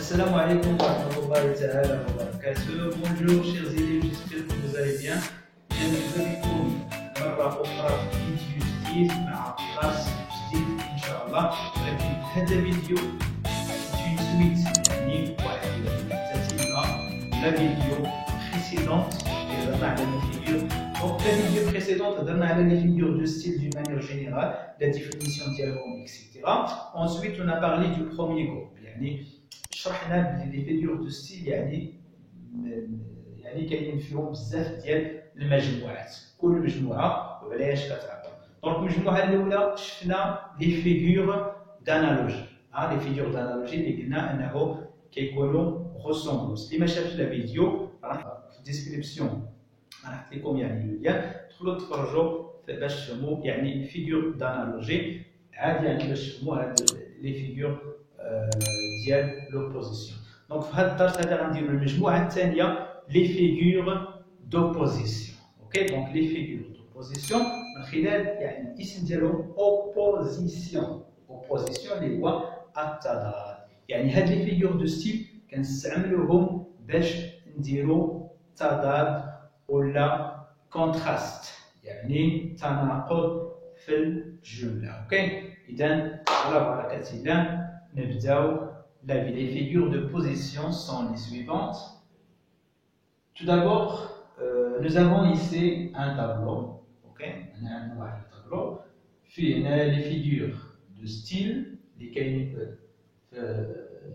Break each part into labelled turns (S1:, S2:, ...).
S1: Assalamu alaikum wa rahmatullahi ta'ala wa barakatuh. Bonjour chers élèves, j'espère que vous allez bien. Bienvenue بكم مرة أخرى في فيديو جديد مع كلاس جديد إن شاء الله. ولكن هذا الفيديو c'est une suite يعني واحد تتمة لا فيديو précédente اللي هضرنا على les figures. Donc la vidéo précédente هضرنا على les figures de style d'une manière générale, la définition diagramme, etc. Ensuite on a parlé du premier groupe. يعني شرحنا بلي لي فيغور دو ستيل يعني كاينين فيهم بزاف ديال المجموعات، كل مجموعه وعلاش كتعبر. دونك المجموعه الاولى شفنا لي فيغور دانالوجي، لي فيغور دانالوجي اللي قلنا انه كيكونوا غوسومبلوس. اللي ما شافش لا فيديو راه في الديسكريبسيون راح لكم يعني اللين تدخلوا تفرجوا باش تفهموا يعني فيغور دانالوجي عادي، يعني باش تفهموا هاد لي فيغور ديال لوبوزيسيون. دونك في هذا الدرس هذا غنديروا المجموعه الثانيه لي فيغور دوبوزيسيون. اوكي، دونك لي فيغور دوبوزيسيون من خلال يعني الاسم ديالهم اوبوزيسيون. اوبوزيسيون اللي هو التضاد. يعني هاد لي فيغور دو ستيل كنستعملوهم باش نديروا تضاد ولا كونتراست، يعني تناقض في الجمله. اوكي، اذا على بركه الله نبداو. Les figures de position sont les suivantes. Tout d'abord, nous avons ici un tableau. Ok, on a un tableau. Puis on a les figures de style,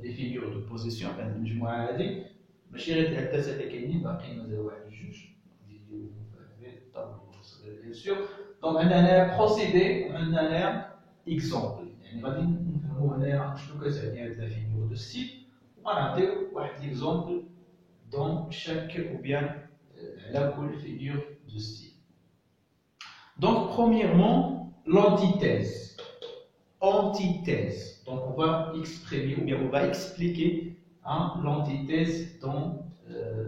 S1: les figures de position. المجموعة هذه ماشي غير الثلاثة اللي كاينين، باقيين مازال واحد جوج نديرو في الطابلو bien sûr. Donc عندنا procédé وعندنا exemple. يعني غادي نفهموا هنايا شنو كتعني هاد لا فيغور دو ستيل وغنعطيو واحد ليكزومبل دون شاك ou bien على كل فيغور دو ستيل. Donc premièrement l'antithèse. Antithèse. Donc on va exprimer ou bien on va expliquer l'antithèse dans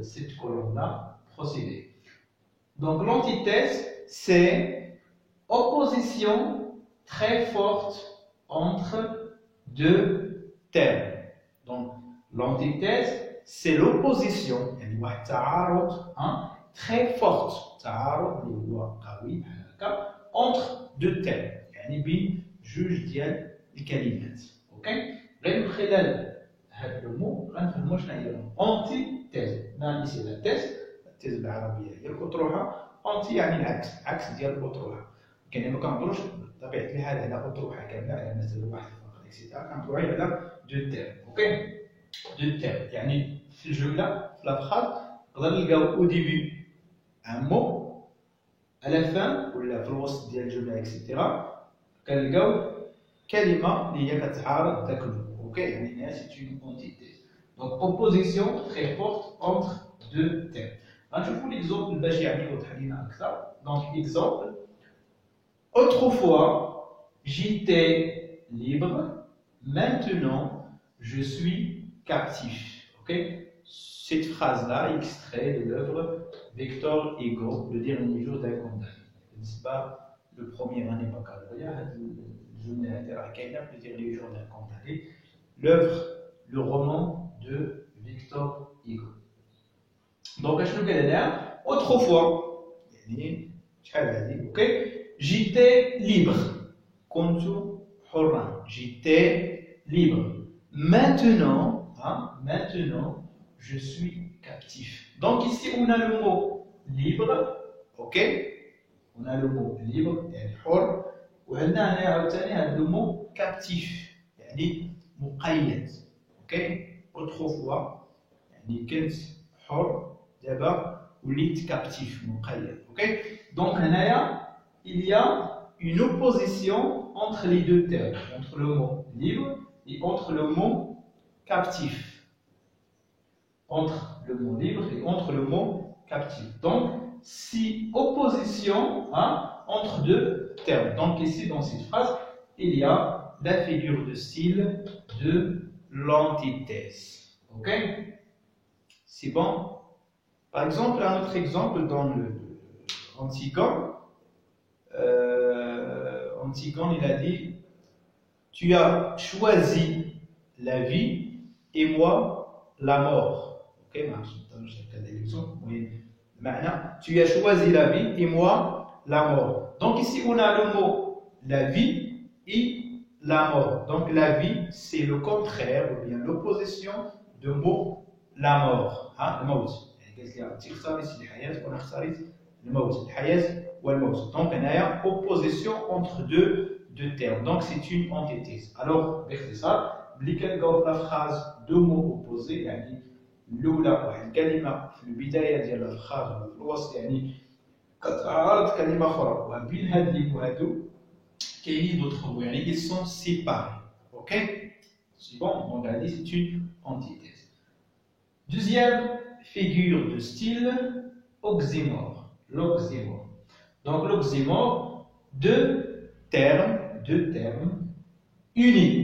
S1: cette colonne-là, procédé. Donc l'antithèse c'est opposition très forte entre deux termes. Donc l'antithèse c'est l'opposition très forte entre deux termes، يعني بين جوج ديال الكلمات. اوكي، غير من خلال هذا المو غنفهموا شنو هي انتيتيز. ما نسي لا تيز، التيز بالعربيه هي الاطروحه، انتي يعني العكس، عكس ديال الاطروحه. كاين ما كنهضروش بطبيعه الحال على اطروحه كامله، على مثلا واحد فقط اكسيتيرا، كنهضروا غير على دو تيرم. اوكي، دو تيرم يعني في الجمله في لا فراز نقدر نلقاو او ديبي ان مو، على فان ولا في الوسط ديال الجمله اكسيتيرا كنلقاو كلمه اللي هي كتعارض ذاك المو. اوكي، يعني هنا سي اون انتيتيز. دونك اوبوزيسيون تري فورت انتر دو تيرم. غنشوفوا ليكزومبل باش يعني يوضح لينا اكثر. دونك اكزومبل: autrefois j'étais libre, maintenant je suis captif. Okay? Cette phrase-là est extraite de l'œuvre Victor Hugo, Le dernier jour d'un condamné. C'est pas le premier année baccalauréat, Le dernier jour d'un condamné, l'œuvre, le roman de Victor Hugo. Donc, autrefois, okay? J'étais libre. J'étais libre. Maintenant, je suis captif. Donc ici, on a le mot libre. Ok? On a le mot libre, حر. وعندنا هنا عاوتاني le mot captif. يعني مقيد. Ok? Autrefois, يعني كنت حر، دابا وليت captif مقيد. Ok? Donc هنايا il y a une opposition entre les deux termes, entre le mot libre et entre le mot captif. Entre le mot libre et entre le mot captif. Donc, si opposition entre deux termes. Donc ici, dans cette phrase, il y a la figure de style de l'antithèse. Ok? C'est bon? Par exemple, un autre exemple dans le Antigone. Antigone, il a dit: tu as choisi la vie et moi la mort. Ok, tu as choisi la vie et moi la mort. Donc ici on a le mot la vie et la mort. Donc la vie c'est le contraire ou bien l'opposition de mot la mort. الموت. قالت لي تختاري الحياة وانا اختاريت الموت. الحياة والموت. Donc هنايا opposition entre deux termes. Donc c'est une antithèse. Alors باختصار ملي كنلقاو في la phrase deux mots opposés يعني الأولى واحد الكلمة في البداية ديال الفراز ولا في الوسط يعني كتعارض كلمة أخرى وبين هاد لي وهادو كاينين d'autres mots يعني ils sont séparés. Ok? C'est bon? Donc هادي c'est une antithèse. Deuxième figure de style, oxymore. L'oxymore. Donc l'oxymore, deux termes unis.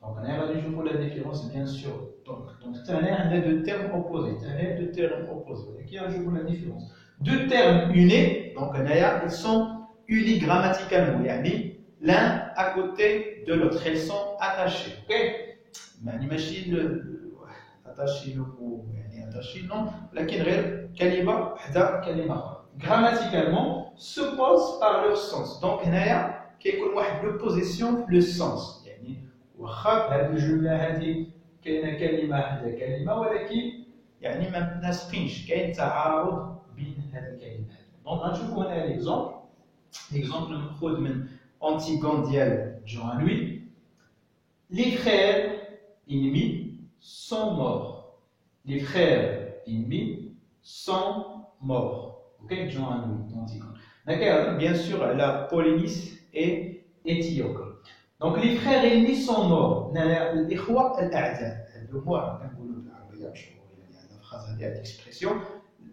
S1: Donc on a toujours la différence bien sûr. Donc on a deux termes opposés. Deux termes opposés. Qui a toujours la différence? Deux termes unis. Donc on a, ils sont unis grammaticalement. Yani l'un à côté de l'autre. Ils sont attachés. Ok? ماشي attaché le mot يعني attaché non لكن غير كلمة حدا كلمة أخرى. Grammaticalement se posent par leur sens. Donc هنايا كيكون واحد l'opposition le sens. يعني واخا في هذه الجملة هذه كاينة كلمة حدا كلمة ولكن يعني ما متناسقينش كاين تعارض بين هذه الكلمات. دونك غنشوفوا هنا ليكزومبل. ليكزومبل مأخوذ من أنتيغون ديال جون لوي. Les frères ennemis sont morts. Les frères ennemis sont morts. Ok, Jean Antigon. D'accord, bien sûr, la Polynice et Éthiopie. Donc les frères ennemis sont morts. الإخوة الأعداء. Le mot كنقولوا بالعربية يعني la phrase هذه l'expression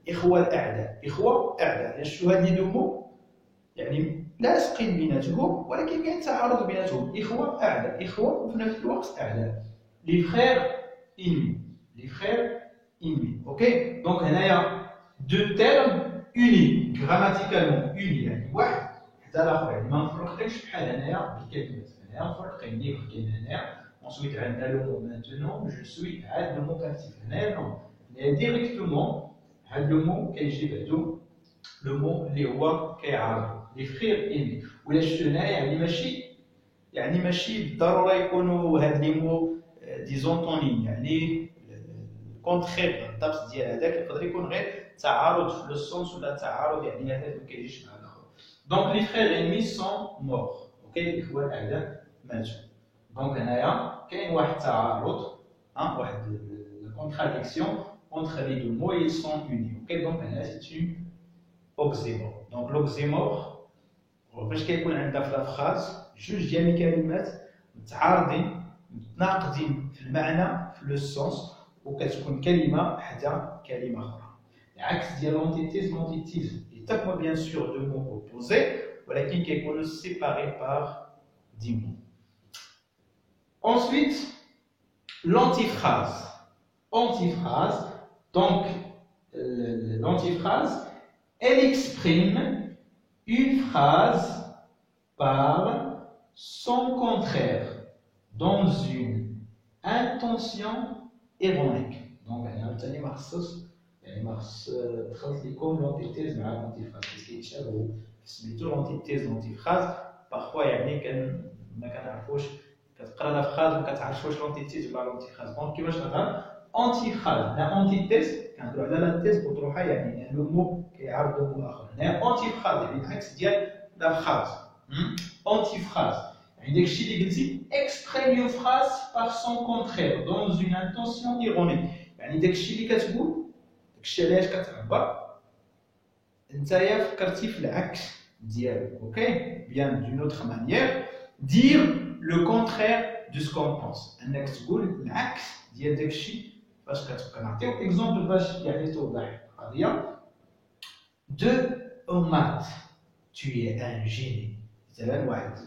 S1: الإخوة الأعداء. إخوة أعداء. شو هاد لي دو مو يعني لاصقين بيناتهم ولكن كاين تعارض بيناتهم. إخوة أعداء. إخوة وفي نفس الوقت أعداء. Les frères ennemis. Les frères ennemis. Ok? Donc, il y a deux termes unis, grammaticalement unis. يعني واحد حتى الآخر يعني ما مفرقينش بحال هنايا بالكلمات. هنايا مفرقين ليه كاين هنايا. Ensuite, عندنا le mot maintenant, je suis عاد le mot passif. هنايا non. Directement, هاد le mot كيجي بعدو le mot اللي هو كيعارض. Les frères ennemis. ولا شفتو هنايا يعني ماشي بالضرورة يكونوا هاد لي مو ديزون طونين يعني الكونتخير بالضبط ديال هذاك يقدر يكون غير تعارض في لو سونس ولا تعارض يعني هذاك ما كيجيش مع الاخر. دونك لي فريغ انمي سون مور. اوكي الاخوه الاعداء ماتوا. دونك هنايا كاين واحد التعارض واحد كونتراديكسيون entre les deux mots et ils sont unis. اوكي دونك هنا c'est une oxymore. دونك l'oxymore فاش كيكون عندنا في لا فراز جوج ديال الكلمات متعارضين متناقضين في المعنى في لو سونس وكتكون كلمه حدا كلمه اخرى. العكس ديال لونتيتيز يتفقوا بيان سور دو مو اوبوزي ولكن كيكونوا سيباري بار دي مو. Ensuite, l'antiphrase. Antiphrase, donc l'antiphrase, elle exprime une phrase par son contraire dans une intention ironique. Donc, يعني ما خص تخلط لكم لونتيتيز مع الانتيفراز باسكو كيتشابهوا سميتو لونتيتيز لونتيفراز بارفوا يعني ما كنعرفوش كتقرا لا فراز ما كتعرفش واش لونتيتيز ولا لونتيفراز. دونك كيفاش نهضر انتيفراز لا انتيتيز كنهضروا على لا تيز بطروحه يعني لو مو كيعارض لو مو اخر. هنا انتيفراز يعني العكس ديال لا فراز. انتيفراز يعني داكشي اللي قلتي exprime une phrase par son contraire dans une intention ironique. يعني داكشي اللي كتقول داكشي علاش كتعبر نتايا فكرتي في العكس ديالو. اوكي بيان دون اوتر مانيير dire le contraire de ce qu'on pense. انك تقول العكس ديال داكشي فاش كنعطيو اكزومبل باش يعني توضح القضيه. de en maths tu es un génie. مثلا واحد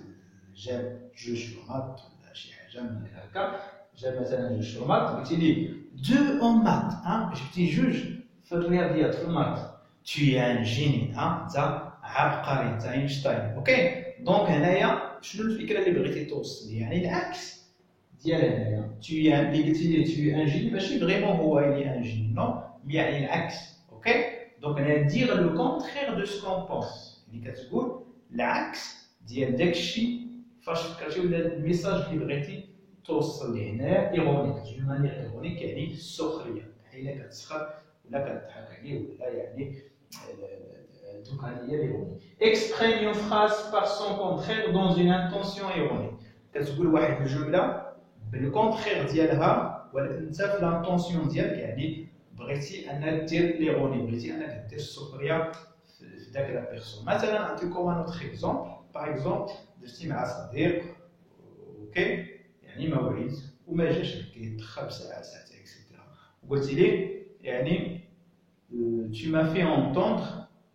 S1: جاب جوج شرمات ولا شي حاجه من هكا جاب مثلا جوج شرمات قلتي لي دو اون مات جبتي جوج في الرياضيات في المات tu es un génie انت عبقري انت اينشتاين. اوكي دونك هنايا شنو الفكره اللي بغيتي توصل يعني العكس ديال هنايا tu es un اللي قلتي لي tu es un génie ماشي فريمون هو اللي un génie non mais يعني العكس اوكي دونك انا ندير لو كونترير دو سكون بونس اللي كتقول العكس ديال داك الشيء فاش فكرتي ولا الميساج اللي بغيتي توصل ليه هنا ايرونيك دو مانيير ايرونيك يعني السخريه حين كتسخر ولا كتضحك عليه ولا يعني دوك هذه هي الايروني exprime une phrase par son contraire dans une intention ironique كتقول واحد الجمله بالكونترير ديالها ولكن انت في لانتونسيون ديالك يعني بغيتي انك دير ليروني بغيتي انك دير السخريه في ذاك لا بيرسون مثلا نعطيكم ان اوتر اكزومبل باغ اكزومبل درتي مع صديق اوكي يعني موعد وما جاش كيتاخر بساعه ساعتين اكسيتيرا وقلتي لي يعني tu m'as fait entendre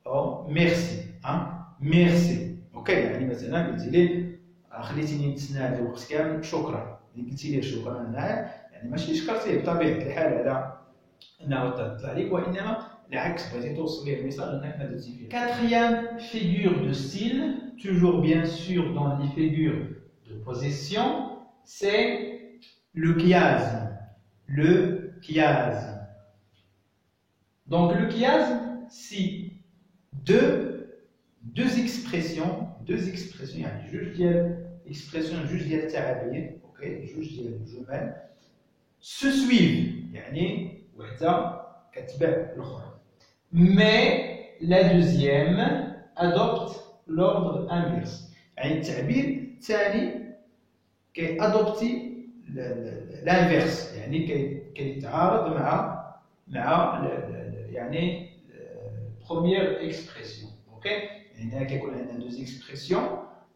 S1: oh merci hein merci اوكي يعني مثلا قلتي لي خليتيني نتسنى هذا الوقت كامل شكرا اللي قلتي لي شكرا هنا يعني ماشي شكرتيه بطبيعه الحال على انه تطلع عليك وانما العكس بغيتي توصل ليه الميساج انك ما درتي فيه. Quatrième figure de style, toujours bien sûr dans les figures de possession, c'est le chiasme. Le chiasme. Donc le chiasme, c'est deux expressions يعني جوج ديال expression جوج ديال التعابير اوكي جوج ديال الجمل se suivent يعني وحده كتبع الاخرى mais la deuxième adopte l'ordre inverse يعني التعبير الثاني كيادوبتي الانفيرس يعني كيتعارض مع يعني première expression اوكي يعني هنا كيكون عندنا دوز اكسبرسيون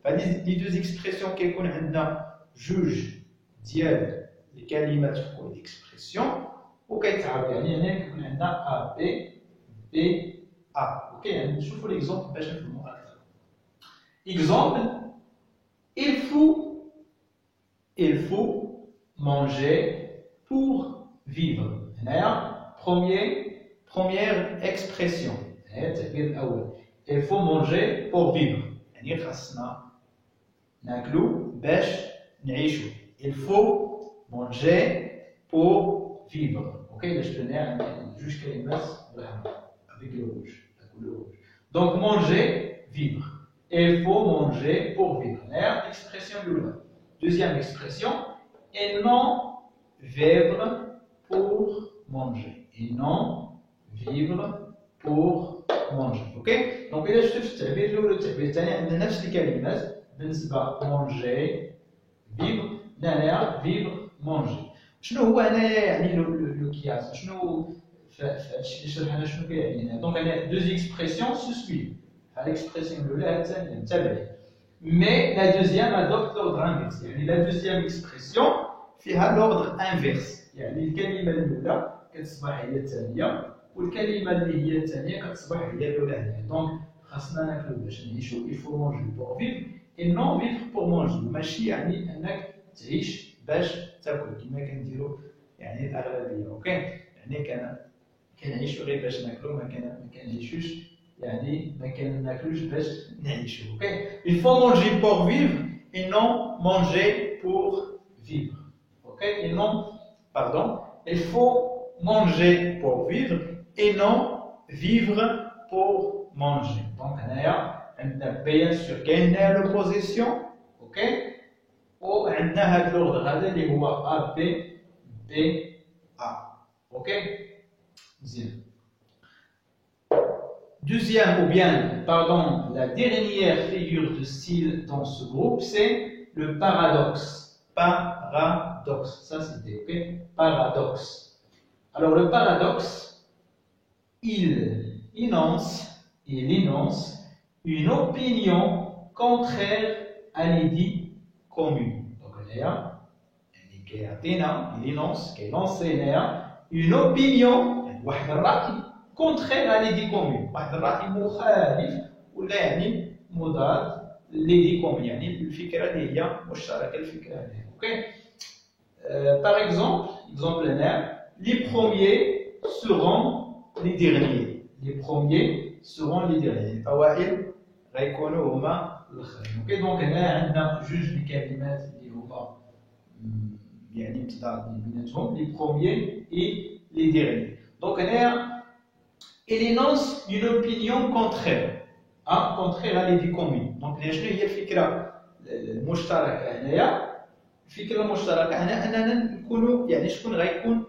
S1: فهاد لي دوز اكسبرسيون كيكون عندنا جوج ديال الكلمات في كل اكسبرسيون وكيتعرض يعني هنا كيكون عندنا ا بي ا اوكي يعني نشوفوا ليكزومبل باش نفهموا اكثر اكزومبل il faut manger pour vivre هنايا première expression هذا التعبير الاول il faut manger pour vivre يعني خاصنا ناكلو باش نعيشو il faut manger pour vivre اوكي باش تبان عندنا جوج كلمات بالاحمر avec le rouge la couleur rouge donc manger vivre il faut manger pour vivre هنايا expression الاولى deuxième expression et non vivre pour manger et non vivre pour manger اوكي دونك الا شفتوا في التعبير الاول والتعبير الثاني عندنا نفس الكلمات بالنسبه manger vivre هنايا vivre manger شنو هو هنايا يعني لو كياس شنو في هادشي اللي شرحنا شنو كيعني هنا دونك هنا دوز اكسبرسيون سو سويف ها الاكسبرسيون الاولى الثانيه متابعين مي لا دوزيام ادوبت لوردر انفيرس يعني لا دوزيام اكسبرسيون فيها لوردر انفيرس يعني الكلمه الاولى كتصبح هي الثانيه والكلمه اللي هي الثانيه كتصبح هي الاولى دونك خاصنا ناكلو باش نعيشو il faut manger pour vivre et non vivre pour manger ماشي يعني انك تعيش باش تاكل كما كنديروا يعني الاغلبيه اوكي يعني كنعيشوا غير باش ناكلو ما كنعيشوش يعني ما كناكلوش باش نعيشوا اوكي il faut manger pour vivre et non manger pour vivre اوكي et non pardon il faut manger pour vivre et non vivre pour manger donc هنايا عندنا bien sûr كاين l'opposition اوكي وعندنا هذا اللوردر هذا اللي هو ا بي ا اوكي مزيان deuxième ou bien pardon la dernière figure de style dans ce groupe c'est le paradoxe ça c'était ok paradoxe alors le paradoxe il énonce une opinion contraire à l'idée commune donc هنايا يعني كيعطينا كيلونسي هنايا une opinion يعني واحد الرأي contraire à l'idée commune واحد الرأي مخالف ولا يعني مضاد ليدي كومون يعني الفكره اللي هي مشتركه الفكره هذه اوكي par exemple هنا les premiers seront les derniers الأوائل غيكونوا هما الاخرين اوكي دونك هنا عندنا جوج الكلمات اللي هما يعني متضادين بيناتهم les premiers et les derniers. Donc هنايا il énonce une opinion contraire contraire à l'avis commun. Donc شنو هي الفكره المشتركه هنايا؟ الفكره المشتركه هنا اننا نكونوا يعني شكون غيكون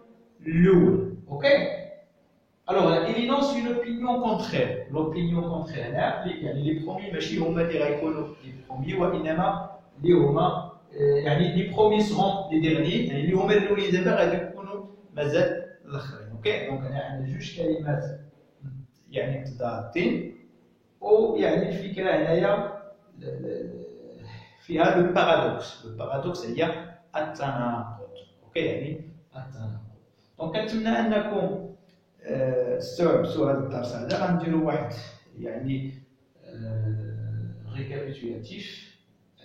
S1: الاول. اوكي. Alors, il énonce une opinion contraire. L'opinion contraire, يعني les premiers ماشي هما اللي غيكونوا les premiers وإنما اللي هما يعني les premiers seront les derniers يعني اللي هما الأولين دابا غادي يكونوا مازال الآخرين. أوكي. دونك هنا عندنا جوج كلمات يعني متضادين ويعني الفكرة هنايا فيها لو بارادوكس. لو بارادوكس هي التناقض. أوكي يعني التناقض. دونك كنتمنى أنكم استوعبتوا هذا الدرس هذا. غنديروا واحد يعني ريكابيتولاتيف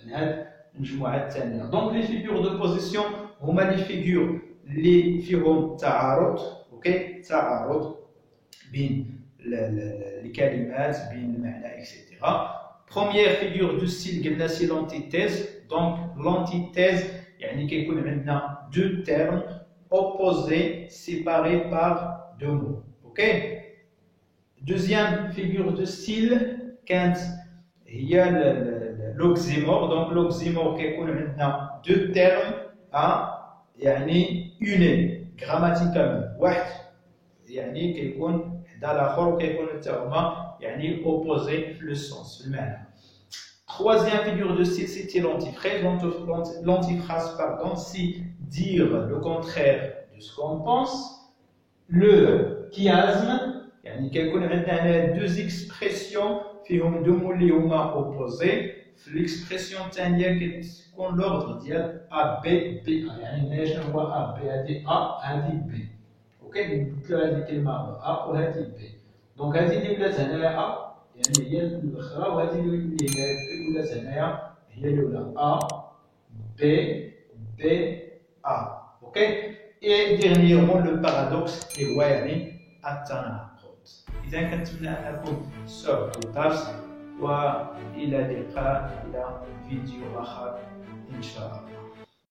S1: على هذه المجموعه الثانيه. دونك لي فيغور دو بوزيسيون هما لي فيغور اللي فيهم تعارض. اوكي. تعارض بين الكلمات بين المعنى اكسيتيرا. بروميير فيغور دو ستيل قلنا سي لونتيتيز. دونك لونتيتيز يعني كيكون عندنا دو تيرم opposés séparés par deux mots. Ok. Deuxième figure de style, quand il y a l'oxymore. Donc l'oxymore qui est deux termes يعني unis grammaticalement. واحد يعني كيكون حدا الاخر وكيكون حتى هما يعني opposés في le sens في المعنى. Troisième figure de style, c'était l'antiphrase. L'antiphrase, pardon, c'est dire le contraire de ce qu'on pense. Le chiasme, يعني كيكون عندنا deux expressions فيهم deux mots اللي هما opposés. في l'expression الثانية كتكون l'ordre ديال A B B A. يعني هنا شنو هو A B هذه A هذه B. اوكي. نبدلو هذه الكلمة A وهذه B. دونك هذه اللي ولات هنايا A يعني هي الاخرى وهذه اللي ولات هنايا هي الاولى A B B A. اوكي. et dernièrement le paradoxe هو يعني التناقض. اذا كنتمنى انكم استوعبتوا الدرس والى اللقاء الى فيديو اخر ان شاء الله.